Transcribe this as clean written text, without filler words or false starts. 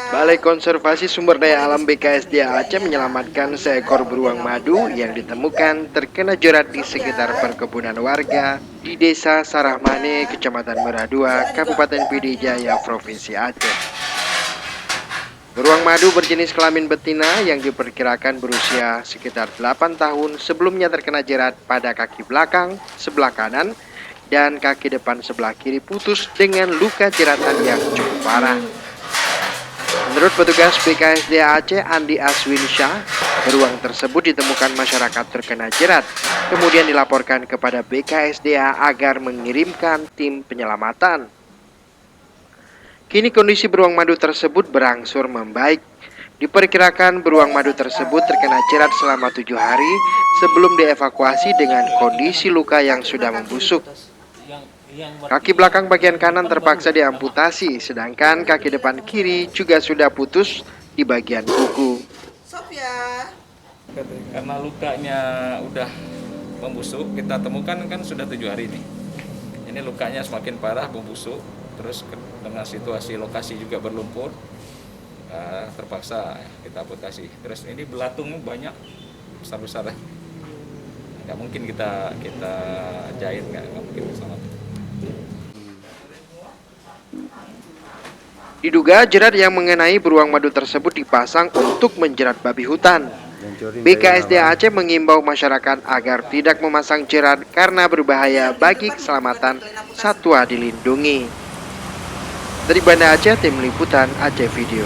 Balai Konservasi Sumber Daya Alam BKSDA Aceh menyelamatkan seekor beruang madu yang ditemukan terkena jerat di sekitar perkebunan warga di Desa Sarahmane, Kecamatan Meradua, Kabupaten PD Jaya, Provinsi Aceh. Beruang madu berjenis kelamin betina yang diperkirakan berusia sekitar 8 tahun sebelumnya terkena jerat pada kaki belakang sebelah kanan dan kaki depan sebelah kiri putus dengan luka jeratan yang cukup parah. Menurut petugas BKSDA Aceh Andi Aswinsyah, beruang tersebut ditemukan masyarakat terkena jerat, kemudian dilaporkan kepada BKSDA agar mengirimkan tim penyelamatan. Kini kondisi beruang madu tersebut berangsur membaik. Diperkirakan beruang madu tersebut terkena jerat selama 7 hari sebelum dievakuasi dengan kondisi luka yang sudah membusuk. Kaki belakang bagian kanan terpaksa diamputasi, sedangkan kaki depan kiri juga sudah putus di bagian kuku. Karena lukanya udah membusuk, kita temukan kan sudah 7 hari nih. Ini lukanya semakin parah, membusuk, terus dengan situasi lokasi juga berlumpur, terpaksa kita amputasi. Terus ini belatung banyak, besar-besar. Nggak mungkin kita jahit, nggak mungkin selamat. Diduga jerat yang mengenai beruang madu tersebut dipasang untuk menjerat babi hutan. BKSDA Aceh mengimbau masyarakat agar tidak memasang jerat karena berbahaya bagi keselamatan satwa dilindungi. Dari Banda Aceh, Tim Liputan Aceh Video.